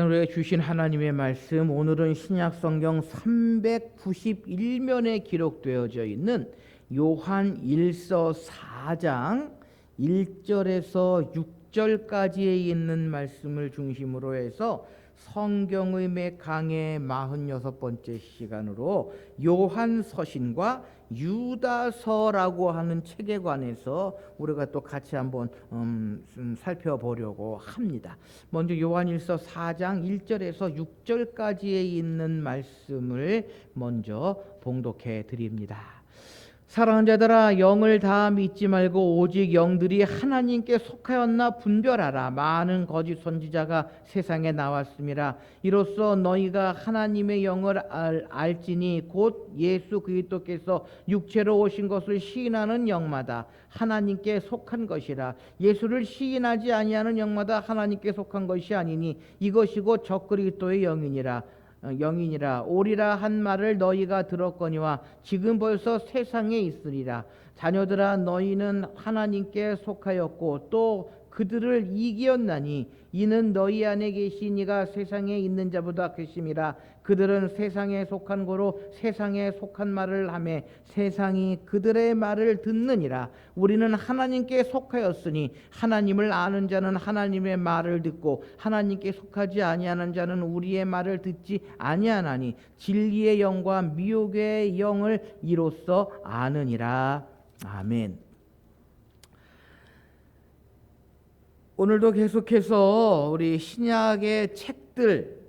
우리에게 주신 하나님의 말씀, 오늘은 신약성경 391면에 기록되어져 있는 요한 1서 4장 1절에서 6절까지에 있는 말씀을 중심으로 해서 성경의 강의 46번째 시간으로 요한 서신과 유다서라고 하는 책에 관해서 우리가 또 같이 한번 살펴보려고 합니다. 먼저 요한일서 4장 1절에서 6절까지에 있는 말씀을 먼저 봉독해 드립니다. 사랑하는 자들아, 영을 다 믿지 말고 오직 영들이 하나님께 속하였나 분별하라. 많은 거짓 선지자가 세상에 나왔음이라. 이로써 너희가 하나님의 영을 알지니 곧 예수 그리스도께서 육체로 오신 것을 시인하는 영마다 하나님께 속한 것이라. 예수를 시인하지 아니하는 영마다 하나님께 속한 것이 아니니 이것이고 적그리스도의 영이니라. 오리라 한 말을 너희가 들었거니와 지금 벌써 세상에 있으리라. 자녀들아, 너희는 하나님께 속하였고 또 그들을 이기었나니 이는 너희 안에 계신 이가 세상에 있는 자보다 크심이라. 그들은 세상에 속한 고로 세상에 속한 말을 하매 세상이 그들의 말을 듣느니라. 우리는 하나님께 속하였으니 하나님을 아는 자는 하나님의 말을 듣고 하나님께 속하지 아니하는 자는 우리의 말을 듣지 아니하나니 진리의 영과 미혹의 영을 이로써 아느니라. 아멘. 오늘도 계속해서 우리 신약의 책들을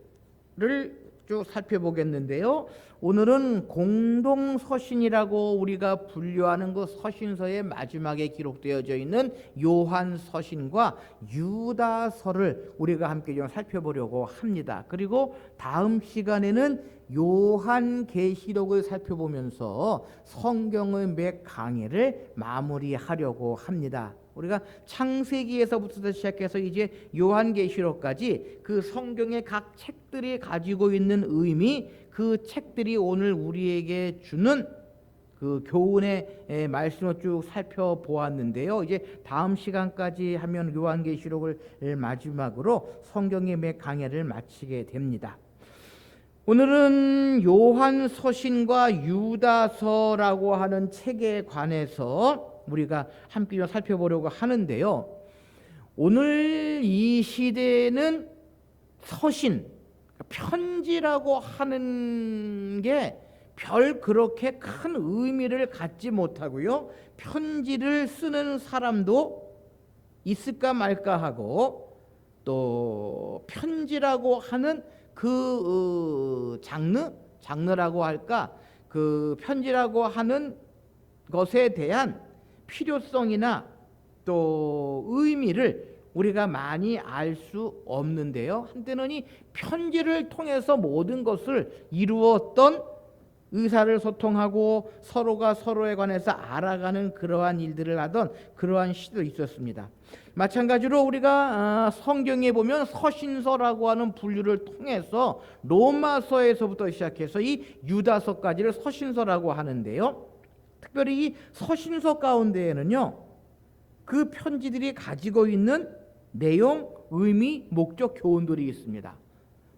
쭉 살펴보겠는데요. 오늘은 공동서신이라고 우리가 분류하는 그 서신서의 마지막에 기록되어져 있는 요한서신과 유다서를 우리가 함께 좀 살펴보려고 합니다. 그리고 다음 시간에는 요한계시록을 살펴보면서 성경의 몇 강해를 마무리하려고 합니다. 우리가 창세기에서부터 시작해서 이제 요한계시록까지 그 성경의 각 책들이 가지고 있는 의미, 그 책들이 오늘 우리에게 주는 그 교훈의 말씀을 쭉 살펴보았는데요. 이제 다음 시간까지 하면 요한계시록을 마지막으로 성경의 몇 강해를 마치게 됩니다. 오늘은 요한서신과 유다서라고 하는 책에 관해서 우리가 함께 좀 살펴보려고 하는데요. 오늘 이 시대에는 서신, 편지라고 하는 게 별 그렇게 큰 의미를 갖지 못하고요. 편지를 쓰는 사람도 있을까 말까 하고, 또 편지라고 하는 그 장르라고 할까, 그 편지라고 하는 것에 대한 필요성이나 또 의미를 우리가 많이 알 수 없는데요. 한때는 이 편지를 통해서 모든 것을 이루었던, 의사를 소통하고 서로가 서로에 관해서 알아가는 그러한 일들을 하던 그러한 시도 있었습니다. 마찬가지로 우리가 성경에 보면 서신서라고 하는 분류를 통해서 로마서에서부터 시작해서 이 유다서까지를 서신서라고 하는데요. 특별히 이 서신서 가운데에는요, 그 편지들이 가지고 있는 내용, 의미, 목적, 교훈들이 있습니다.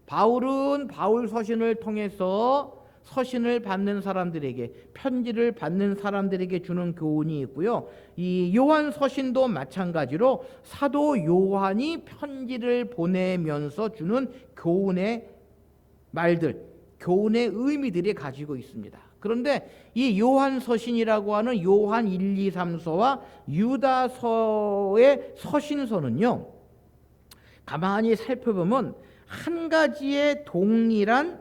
바울은 바울 서신을 통해서 서신을 받는 사람들에게, 편지를 받는 사람들에게 주는 교훈이 있고요. 이 요한 서신도 마찬가지로 사도 요한이 편지를 보내면서 주는 교훈의 말들, 교훈의 의미들이 가지고 있습니다. 그런데 이 요한 서신이라고 하는 요한 1, 2, 3서와 유다서의 서신서는요, 가만히 살펴보면 한 가지의 동일한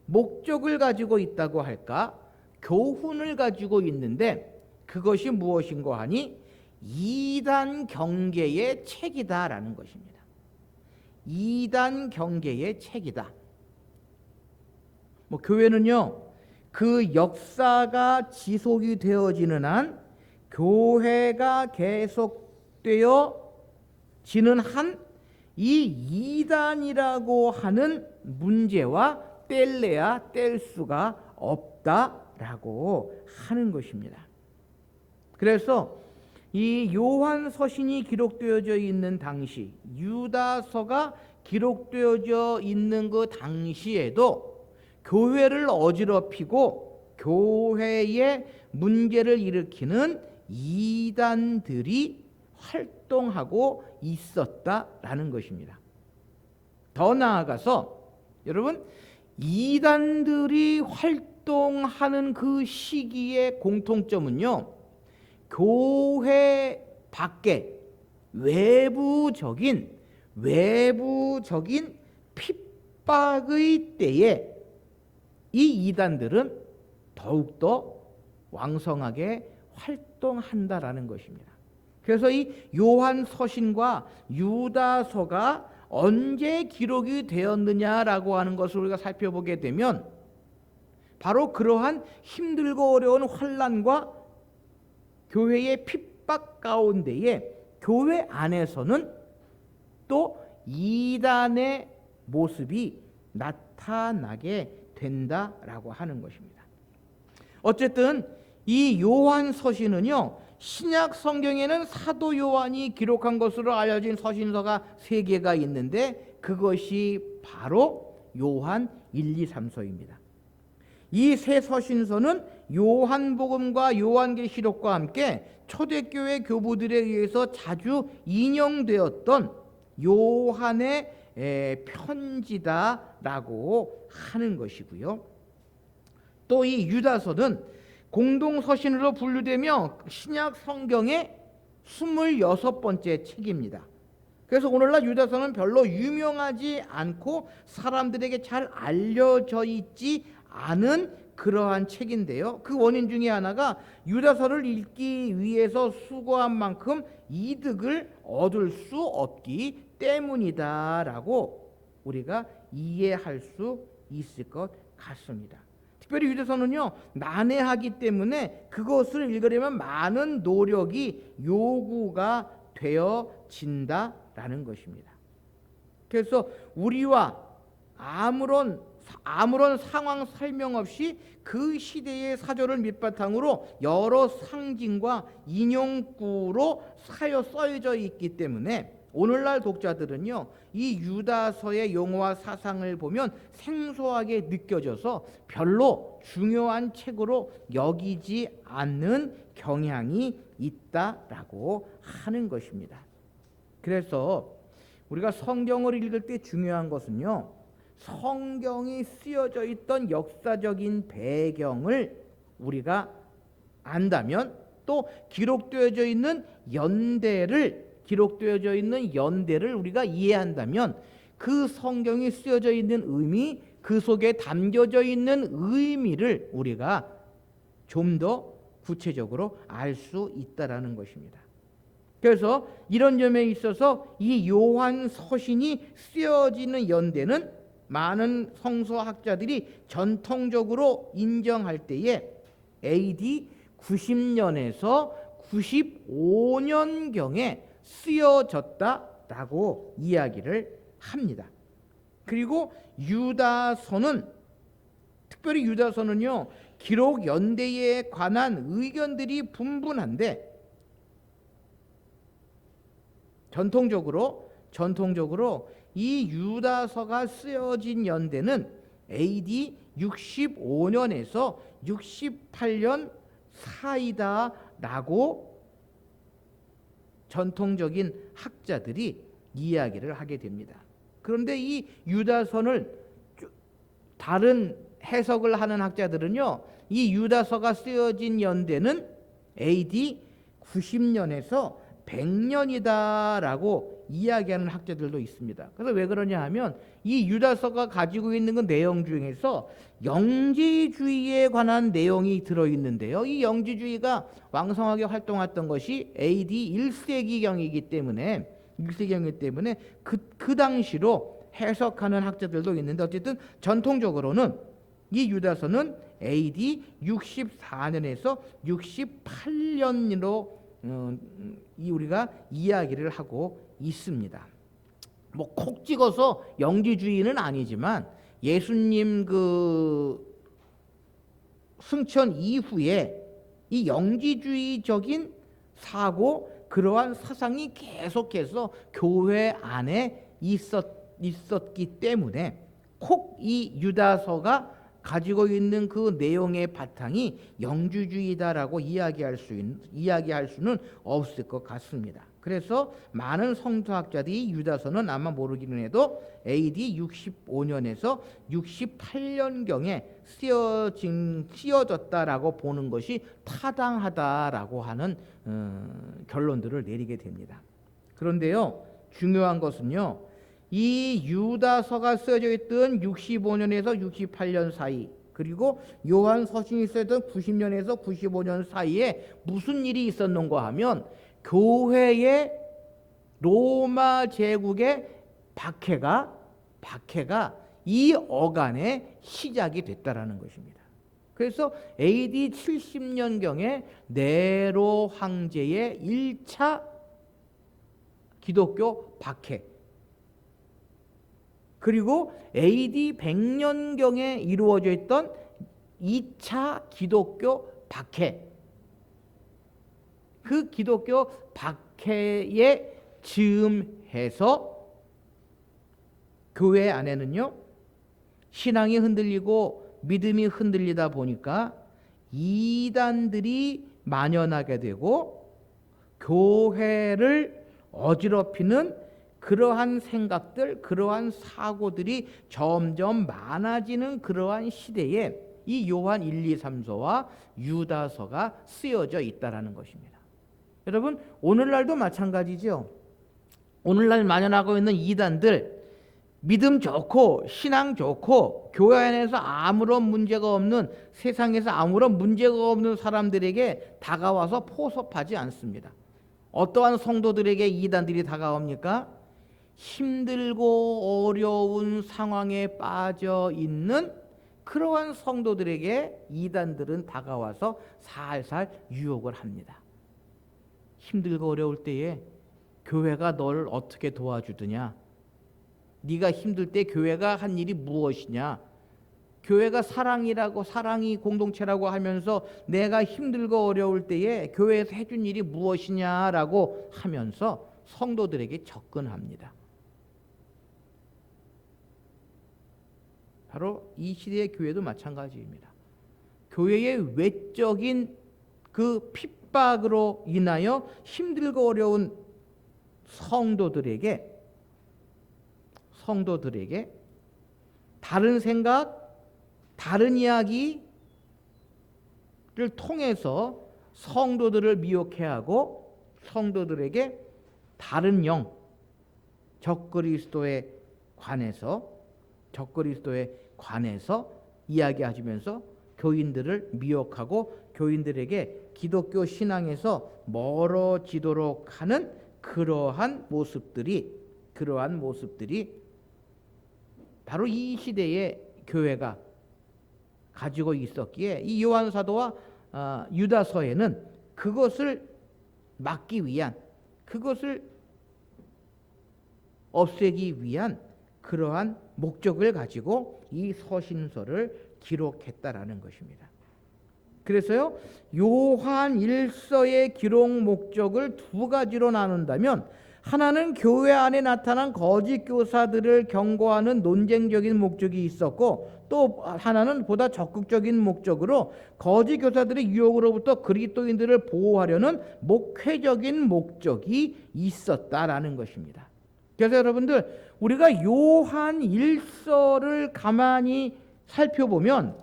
목적을 가지고 있다고 할까, 교훈을 가지고 있는데 그것이 무엇인가 하니 이단 경계의 책이다라는 것입니다. 이단 경계의 책이다. 교회는요, 그 역사가 지속이 되어지는 한, 교회가 계속되어지는 한, 이 이단이라고 하는 문제와 뗄래야 뗄 수가 없다라고 하는 것입니다. 그래서 이 요한 서신이 기록되어져 있는 당시, 유다서가 기록되어져 있는 그 당시에도 교회를 어지럽히고 교회에 문제를 일으키는 이단들이 활동하고 있었다라는 것입니다. 더 나아가서 여러분, 이단들이 활동하는 그 시기의 공통점은요, 교회 밖에 외부적인 핍박의 때에 이 이단들은 더욱더 왕성하게 활동한다라는 것입니다. 그래서 이 요한 서신과 유다서가 언제 기록이 되었느냐라고 하는 것을 우리가 살펴보게 되면 바로 그러한 힘들고 어려운 환난과 교회의 핍박 가운데에 교회 안에서는 또 이단의 모습이 나타나게 된다라고 하는 것입니다. 어쨌든 이 요한 서신은요, 신약 성경에는 사도 요한이 기록한 것으로 알려진 서신서가 3개가 있는데 그것이 바로 요한 1, 2, 3서입니다. 이 세 서신서는 요한복음과 요한계시록과 함께 초대교회 교부들에 의해서 자주 인용되었던 요한의 편지다라고 하는 것이고요. 또 이 유다서는 공동서신으로 분류되며 신약 성경의 26번째 책입니다. 그래서 오늘날 유다서는 별로 유명하지 않고 사람들에게 잘 알려져 있지 않은 그러한 책인데요. 그 원인 중에 하나가 유다서를 읽기 위해서 수고한 만큼 이득을 얻을 수 없기 때문이다라고 우리가 이해할 수 있을 것 같습니다. 특별히 유다서는요, 난해하기 때문에 그것을 읽으려면 많은 노력이 요구가 되어진다라는 것입니다. 그래서 우리와 아무런 상황 설명 없이 그 시대의 사조를 밑바탕으로 여러 상징과 인용구로 써져 있기 때문에 오늘날 독자들은요, 이 유다서의 용어와 사상을 보면 생소하게 느껴져서 별로 중요한 책으로 여기지 않는 경향이 있다라고 하는 것입니다. 그래서 우리가 성경을 읽을 때 중요한 것은요, 성경이 쓰여져 있던 역사적인 배경을 우리가 안다면, 또 기록되어져 있는 연대를 우리가 이해한다면 그 성경이 쓰여져 있는 의미, 그 속에 담겨져 있는 의미를 우리가 좀 더 구체적으로 알 수 있다라는 것입니다. 그래서 이런 점에 있어서 이 요한 서신이 쓰여지는 연대는 많은 성서학자들이 전통적으로 인정할 때에 AD 90년에서 95년경에 쓰여졌다라고 이야기를 합니다. 그리고 특별히 유다서는요, 기록 연대에 관한 의견들이 분분한데 전통적으로 이 유다서가 쓰여진 연대는 AD 65년에서 68년 사이다라고 전통적인 학자들이 이야기를 하게 됩니다. 그런데 이 유다서를 다른 해석을 하는 학자들은요, 이 유다서가 쓰여진 연대는 AD 90년에서 100년이다라고 이야기하는 학자들도 있습니다. 그래서 왜 그러냐 하면 이 유다서가 가지고 있는 그 내용 중에서 영지주의에 관한 내용이 들어있는데요. 이 영지주의가 왕성하게 활동했던 것이 AD 1세기경이기 때문에 그 당시로 해석하는 학자들도 있는데, 어쨌든 전통적으로는 이 유다서는 AD 64년에서 68년으로 우리가 이야기를 하고 있습니다. 뭐 콕 찍어서 영지주의는 아니지만 예수님 그 승천 이후에 이 영지주의적인 사고, 그러한 사상이 계속해서 교회 안에 있었기 때문에 콕 이 유다서가 가지고 있는 그 내용의 바탕이 영주주의다라고 이야기할 수는 없을 것 같습니다. 그래서 많은 성서학자들이 유다서는 아마 모르기는 해도 AD 65년에서 68년경에 쓰여졌다라고 보는 것이 타당하다라고 하는 결론들을 내리게 됩니다. 그런데요, 중요한 것은요, 이 유다서가 쓰여져 있던 65년에서 68년 사이, 그리고 요한 서신이 쓰여졌던 90년에서 95년 사이에 무슨 일이 있었는가 하면 교회의 로마 제국의 박해가 이 어간에 시작이 됐다라는 것입니다. 그래서 AD 70년경에 네로 황제의 1차 기독교 박해, 그리고 AD 100년경에 이루어져 있던 2차 기독교 박해, 그 기독교 박해에 즈음해서 교회 안에는요, 신앙이 흔들리고 믿음이 흔들리다 보니까 이단들이 만연하게 되고 교회를 어지럽히는 그러한 생각들, 그러한 사고들이 점점 많아지는 그러한 시대에 이 요한 1, 2, 3서와 유다서가 쓰여져 있다라는 것입니다. 여러분, 오늘날도 마찬가지죠. 오늘날 만연하고 있는 이단들, 믿음 좋고 신앙 좋고 교회 안에서 아무런 문제가 없는, 세상에서 아무런 문제가 없는 사람들에게 다가와서 포섭하지 않습니다. 어떠한 성도들에게 이단들이 다가옵니까? 힘들고 어려운 상황에 빠져 있는 그러한 성도들에게 이단들은 다가와서 살살 유혹을 합니다. 힘들고 어려울 때에 교회가 널 어떻게 도와주느냐? 네가 힘들 때 교회가 한 일이 무엇이냐? 교회가 사랑이라고, 사랑이 공동체라고 하면서 내가 힘들고 어려울 때에 교회에서 해준 일이 무엇이냐라고 하면서 성도들에게 접근합니다. 바로 이 시대의 교회도 마찬가지입니다. 교회의 외적인 그 핍박으로 인하여 힘들고 어려운 성도들에게 다른 생각, 다른 이야기를 통해서 성도들을 미혹해 하고 성도들에게 다른 영, 적그리스도에 관해서 이야기하시면서 교인들을 미혹하고 교인들에게 기독교 신앙에서 멀어지도록 하는 그러한 모습들이 바로 이 시대의 교회가 가지고 있었기에 이 요한 사도와 유다서에는 그것을 막기 위한, 그것을 없애기 위한 그러한 목적을 가지고 이 서신서를 기록했다라는 것입니다. 그래서요, 요한 1서의 기록 목적을 두 가지로 나눈다면, 하나는 교회 안에 나타난 거짓 교사들을 경고하는 논쟁적인 목적이 있었고, 또 하나는 보다 적극적인 목적으로 거짓 교사들의 유혹으로부터 그리스도인들을 보호하려는 목회적인 목적이 있었다라는 것입니다. 그래서 여러분들, 우리가 요한 1서를 가만히 살펴보면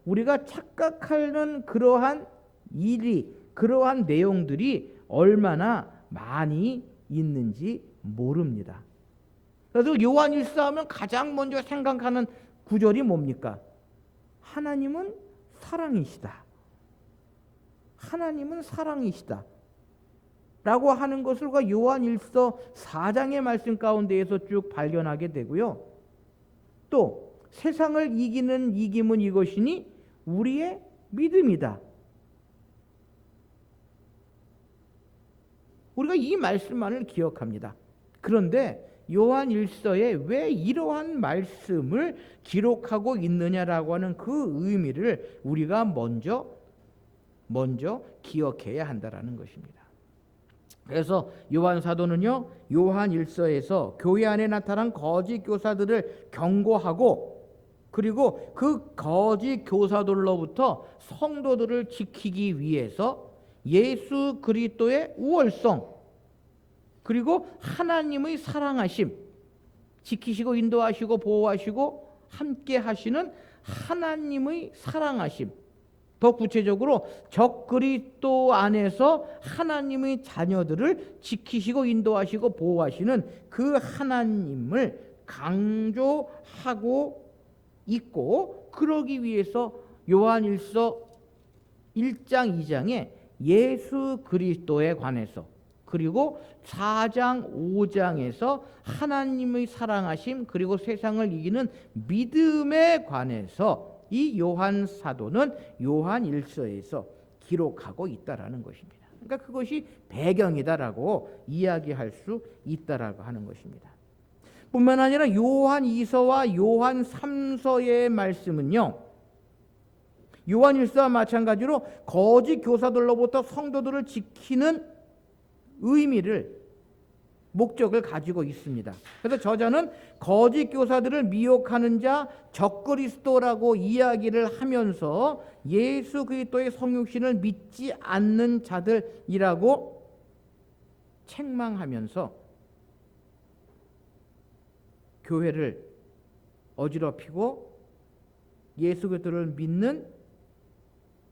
우리가 착각하는 그러한 일이, 그러한 내용들이 얼마나 많이 있는지 모릅니다. 그래서 요한 1서 하면 가장 먼저 생각하는 구절이 뭡니까? 하나님은 사랑이시다. 하나님은 사랑이시다. 라고 하는 것을 우리가 요한 1서 4장의 말씀 가운데에서 쭉 발견하게 되고요. 또 세상을 이기는 이김은 이것이니 우리의 믿음이다. 우리가 이 말씀만을 기억합니다. 그런데 요한 1서에 왜 이러한 말씀을 기록하고 있느냐라고 하는 그 의미를 우리가 먼저 기억해야 한다라는 것입니다. 그래서 요한 사도는요, 요한 일서에서 교회 안에 나타난 거짓 교사들을 경고하고, 그리고 그 거짓 교사들로부터 성도들을 지키기 위해서 예수 그리스도의 우월성, 그리고 하나님의 사랑하심, 지키시고 인도하시고 보호하시고 함께 하시는 하나님의 사랑하심, 더 구체적으로 적그리스도 안에서 하나님의 자녀들을 지키시고 인도하시고 보호하시는 그 하나님을 강조하고 있고, 그러기 위해서 요한일서 1장 2장에 예수 그리스도에 관해서, 그리고 4장 5장에서 하나님의 사랑하심, 그리고 세상을 이기는 믿음에 관해서 이 요한 사도는 요한 일서에서 기록하고 있다라는 것입니다. 그러니까 그것이 배경이다라고 이야기할 수 있다라고 하는 것입니다. 뿐만 아니라 요한 2서와 요한 3서의 말씀은요, 요한 1서와 마찬가지로 거짓 교사들로부터 성도들을 지키는 의미를, 목적을 가지고 있습니다. 그래서 저자는 거짓 교사들을 미혹하는 자, 적그리스도라고 이야기를 하면서 예수 그리스도의 성육신을 믿지 않는 자들이라고 책망하면서 교회를 어지럽히고 예수 그리스도를 믿는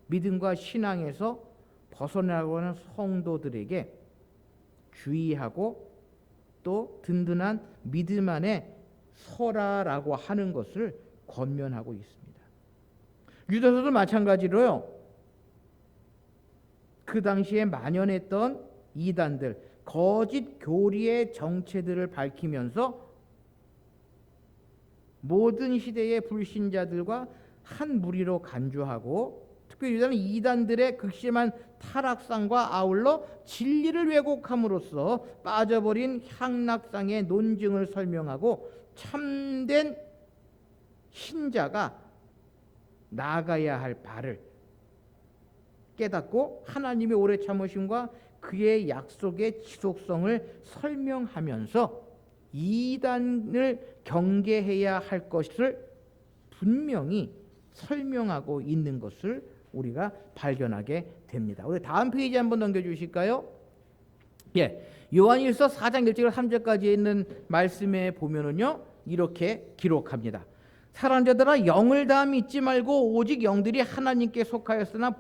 믿음과 신앙에서 벗어나려고 하는 성도들에게 주의하고 또 든든한 믿음 안에 서라라고 하는 것을 권면하고 있습니다. 유다서도 마찬가지로요, 그 당시에 만연했던 이단들, 거짓 교리의 정체들을 밝히면서 모든 시대의 불신자들과 한 무리로 간주하고, 특별히 유다는 이단들의 극심한 타락상과 아울러 진리를 왜곡함으로써 빠져버린 향락상의 논증을 설명하고 참된 신자가 나아가야 할 바를 깨닫고 하나님의 오래 참으심과 그의 약속의 지속성을 설명하면서 이단을 경계해야 할 것을 분명히 설명하고 있는 것을 우리가 발견하게 됩니다. 우리 다음 페이지 한번 넘겨주실까요? 예, 요한일서 4장 1절에서 3절까지 있는 말씀에 보면은요, 이렇게 기록합니다. 사랑하는 자들아, 영을 다 믿지 말고 오직 영들이 하나님께 속하였나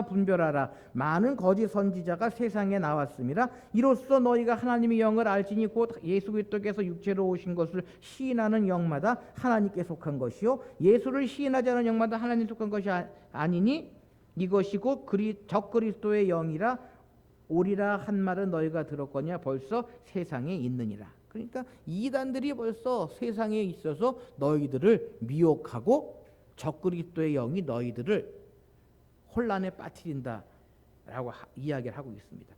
분별하라. 많은 거짓 선지자가 세상에 나왔습니다. 이로써 너희가 하나님의 영을 알지니 곧 예수 그리스도께서 육체로 오신 것을 시인하는 영마다 하나님께 속한 것이요 예수를 시인하지 않은 영마다 하나님 속한 것이 아니니 이것이 곧 적그리스도의 영이라 오리라 한 말은 너희가 들었거냐. 벌써 세상에 있느니라. 그러니까 이단들이 벌써 세상에 있어서 너희들을 미혹하고 적그리스도의 영이 너희들을 혼란에 빠뜨린다라고 이야기를 하고 있습니다.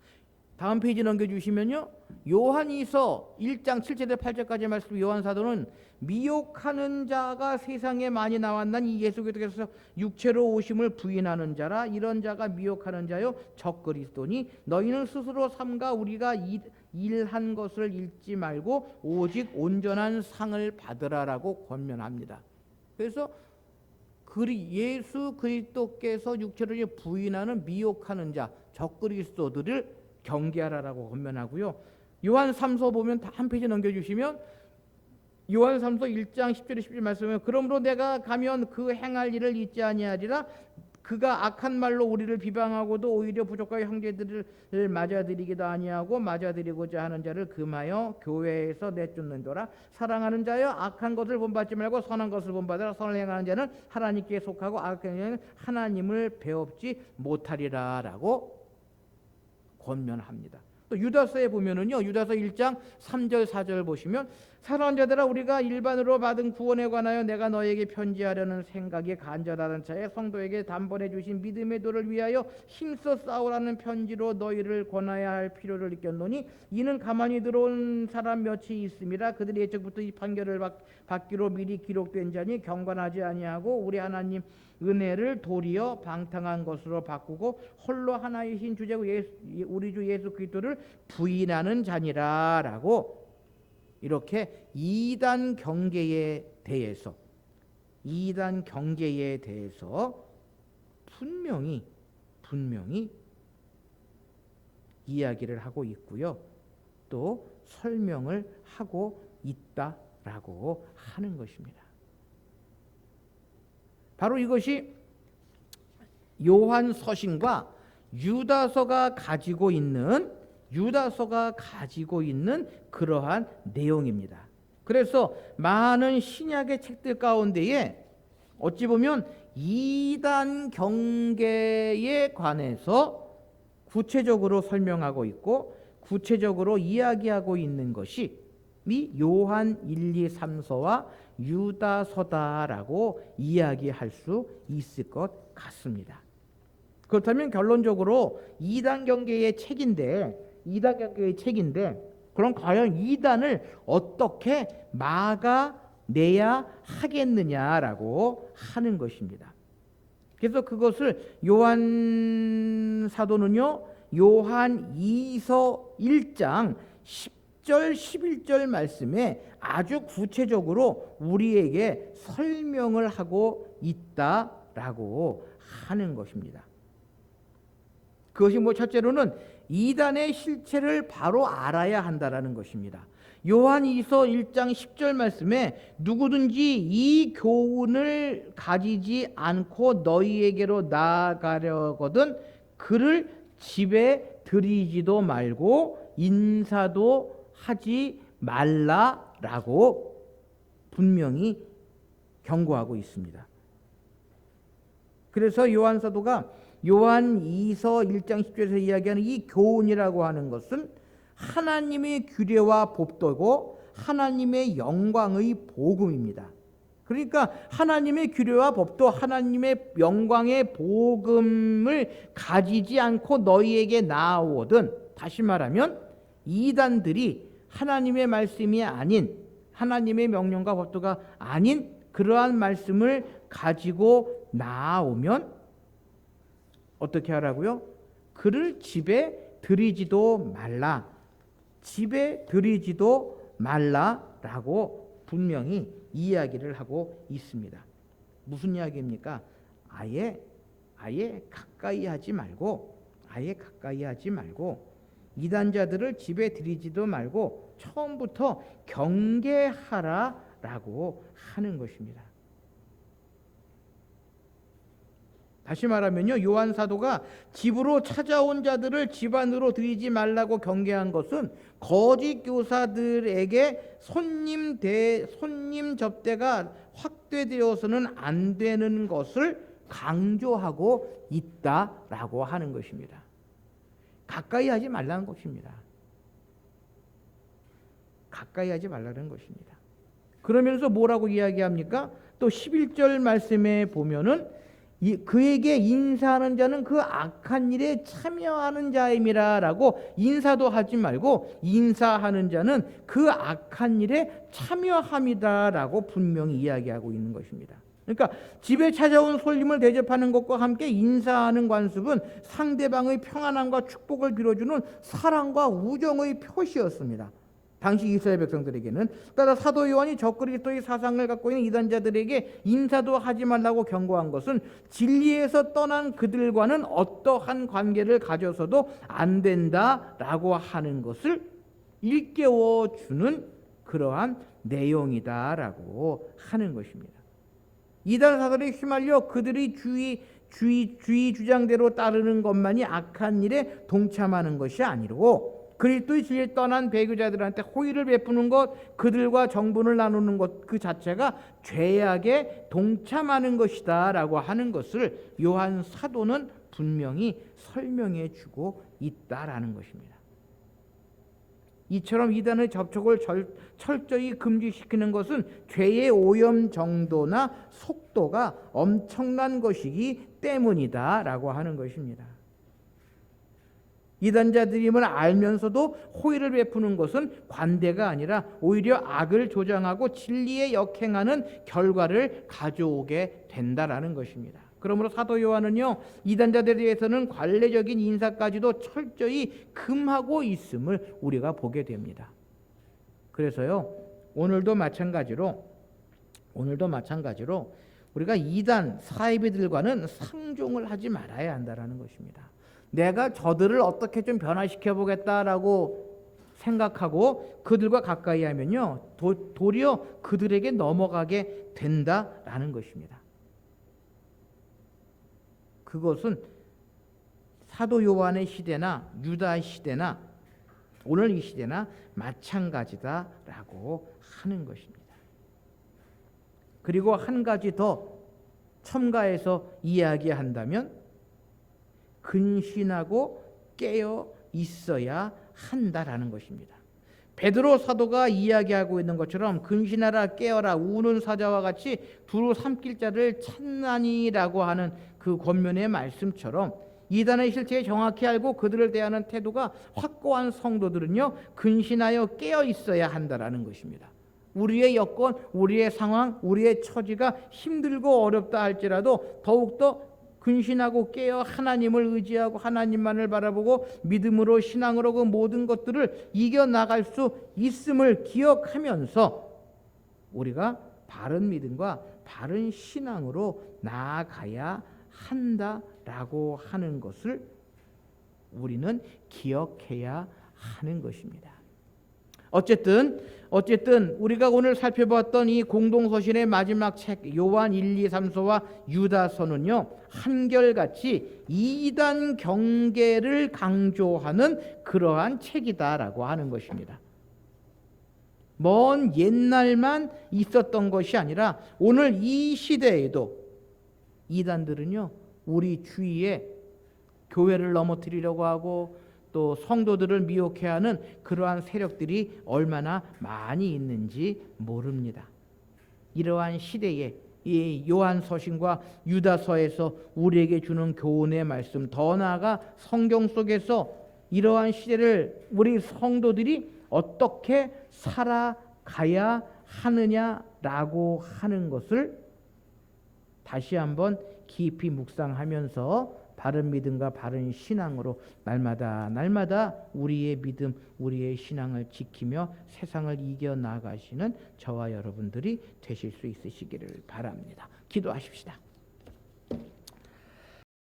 다음 페이지 넘겨주시면요, 요한이서 1장 7절에서 8절까지 말씀, 요한 사도는 미혹하는 자가 세상에 많이 나왔나니 예수 그리스도께서 육체로 오심을 부인하는 자라. 이런 자가 미혹하는 자요 적그리스도니 너희는 스스로 삼가 우리가 일한 것을 읽지 말고 오직 온전한 상을 받으라라고 권면합니다. 그래서 예수 그리스도께서 육체로 부인하는 미혹하는 자, 적그리스도들을 경계하라라고 권면하고요. 요한 3서 보면 한 페이지 넘겨주시면 요한 3서 1장 10절에 11절 말씀에 그러므로 내가 가면 그 행할 일을 잊지 아니하리라. 그가 악한 말로 우리를 비방하고도 오히려 부족하게 형제들을 맞아들이기도 아니하고 맞아들이고자 하는 자를 금하여 교회에서 내쫓는도라. 사랑하는 자여, 악한 것을 본받지 말고 선한 것을 본받으라. 선을 행하는 자는 하나님께 속하고 악한 자는 하나님을 배웁지 못하리라라고 권면합니다. 또 유다서에 보면은요, 유다서 1장 3절 4절 보시면 사랑하는 자들아, 우리가 일반으로 받은 구원에 관하여 내가 너에게 편지하려는 생각이 간절하던 차에 성도에게 단번에 주신 믿음의 도를 위하여 힘써 싸우라는 편지로 너희를 권하여야 할 필요를 느꼈노니 이는 가만히 들어온 사람 몇이 있음이라. 그들이 예적부터 이 판결을 받기로 미리 기록된 자니 경건하지 아니하고 우리 하나님 은혜를 도리어 방탕한 것으로 바꾸고 홀로 하나의 신 주제고 우리 주 예수 그리스도를 부인하는 자니라라고 이렇게 이단 경계에 대해서 분명히 이야기를 하고 있고요. 또 설명을 하고 있다라고 하는 것입니다. 바로 이것이 요한 서신과 유다서가 가지고 있는 그러한 내용입니다. 그래서 많은 신약의 책들 가운데에 어찌 보면 이단 경계에 관해서 구체적으로 설명하고 있고 구체적으로 이야기하고 있는 것이 이 요한 1, 2, 3서와 유다서다라고 이야기할 수 있을 것 같습니다. 그렇다면 결론적으로 이단 경계의 책인데 그럼 과연 이단을 어떻게 막아내야 하겠느냐라고 하는 것입니다. 그래서 그것을 요한 사도는요, 요한 2서 1장 10절 11절 말씀에 아주 구체적으로 우리에게 설명을 하고 있다라고 하는 것입니다. 그것이 첫째로는 이단의 실체를 바로 알아야 한다라는 것입니다. 요한 2서 1장 10절 말씀에 누구든지 이 교훈을 가지지 않고 너희에게로 나아가려거든 그를 집에 들이지도 말고 인사도 하지 말라라고 분명히 경고하고 있습니다. 그래서 요한 사도가 요한 2서 1장 10절에서 이야기하는 이 교훈이라고 하는 것은 하나님의 규례와 법도고 하나님의 영광의 복음입니다. 그러니까 하나님의 규례와 법도 하나님의 영광의 복음을 가지지 않고 너희에게 나아오거든, 다시 말하면 이단들이 하나님의 말씀이 아닌, 하나님의 명령과 법도가 아닌 그러한 말씀을 가지고 나아오면 어떻게 하라고요? 그를 집에 들이지도 말라라고 분명히 이야기를 하고 있습니다. 무슨 이야기입니까? 아예 가까이 하지 말고 이단자들을 집에 들이지도 말고 처음부터 경계하라라고 하는 것입니다. 다시 말하면요, 요한 사도가 집으로 찾아온 자들을 집 안으로 들이지 말라고 경계한 것은 거짓 교사들에게 손님 접대가 확대되어서는 안 되는 것을 강조하고 있다라고 하는 것입니다. 가까이 하지 말라는 것입니다. 그러면서 뭐라고 이야기합니까? 또 11절 말씀에 보면은 그에게 인사하는 자는 그 악한 일에 참여하는 자임이라라고 인사도 하지 말고 인사하는 자는 그 악한 일에 참여함이다라고 분명히 이야기하고 있는 것입니다. 그러니까 집에 찾아온 손님을 대접하는 것과 함께 인사하는 관습은 상대방의 평안함과 축복을 빌어주는 사랑과 우정의 표시였습니다. 당시 이스라엘 백성들에게는. 따라 사도 요한이 적그리스도의 사상을 갖고 있는 이단자들에게 인사도 하지 말라고 경고한 것은 진리에서 떠난 그들과는 어떠한 관계를 가져서도 안 된다라고 하는 것을 일깨워주는 그러한 내용이다라고 하는 것입니다. 이단 사들에 휘말려 그들이 주의 주장대로 따르는 것만이 악한 일에 동참하는 것이 아니고 그리스도의 진리를 떠난 배교자들한테 호의를 베푸는 것, 그들과 정분을 나누는 것 그 자체가 죄악에 동참하는 것이다 라고 하는 것을 요한 사도는 분명히 설명해 주고 있다라는 것입니다. 이처럼 이단의 접촉을 철저히 금지시키는 것은 죄의 오염 정도나 속도가 엄청난 것이기 때문이다 라고 하는 것입니다. 이단자들임을 알면서도 호의를 베푸는 것은 관대가 아니라 오히려 악을 조장하고 진리에 역행하는 결과를 가져오게 된다라는 것입니다. 그러므로 사도 요한은요, 이단자들에 대해서는 관례적인 인사까지도 철저히 금하고 있음을 우리가 보게 됩니다. 그래서요, 오늘도 마찬가지로 우리가 이단 사이비들과는 상종을 하지 말아야 한다라는 것입니다. 내가 저들을 어떻게 좀 변화시켜 보겠다라고 생각하고 그들과 가까이 하면요, 도리어 그들에게 넘어가게 된다라는 것입니다. 그것은 사도 요한의 시대나 유다 시대나 오늘 이 시대나 마찬가지다라고 하는 것입니다. 그리고 한 가지 더 첨가해서 이야기한다면 근신하고 깨어 있어야 한다라는 것입니다. 베드로 사도가 이야기하고 있는 것처럼 근신하라 깨어라 우는 사자와 같이 두루 삼킬 자를 찾나니라고 하는 그 권면의 말씀처럼 이단의 실체에 정확히 알고 그들을 대하는 태도가 확고한 성도들은요, 근신하여 깨어 있어야 한다라는 것입니다. 우리의 여건, 우리의 상황, 우리의 처지가 힘들고 어렵다 할지라도 더욱더 근신하고 깨어 하나님을 의지하고 하나님만을 바라보고 믿음으로 신앙으로 그 모든 것들을 이겨나갈 수 있음을 기억하면서 우리가 바른 믿음과 바른 신앙으로 나아가야 한다라고 하는 것을 우리는 기억해야 하는 것입니다. 어쨌든 우리가 오늘 살펴봤던 이 공동서신의 마지막 책 요한 1, 2, 3서와 유다서는요, 한결같이 이단 경계를 강조하는 그러한 책이다라고 하는 것입니다. 먼 옛날만 있었던 것이 아니라 오늘 이 시대에도 이단들은요, 우리 주위에 교회를 넘어뜨리려고 하고 또 성도들을 미혹해하는 그러한 세력들이 얼마나 많이 있는지 모릅니다. 이러한 시대에 이 요한서신과 유다서에서 우리에게 주는 교훈의 말씀, 더 나아가 성경 속에서 이러한 시대를 우리 성도들이 어떻게 살아가야 하느냐라고 하는 것을 다시 한번 깊이 묵상하면서 바른 믿음과 바른 신앙으로 날마다 우리의 믿음, 우리의 신앙을 지키며 세상을 이겨나가시는 저와 여러분들이 되실 수 있으시기를 바랍니다. 기도하십시다.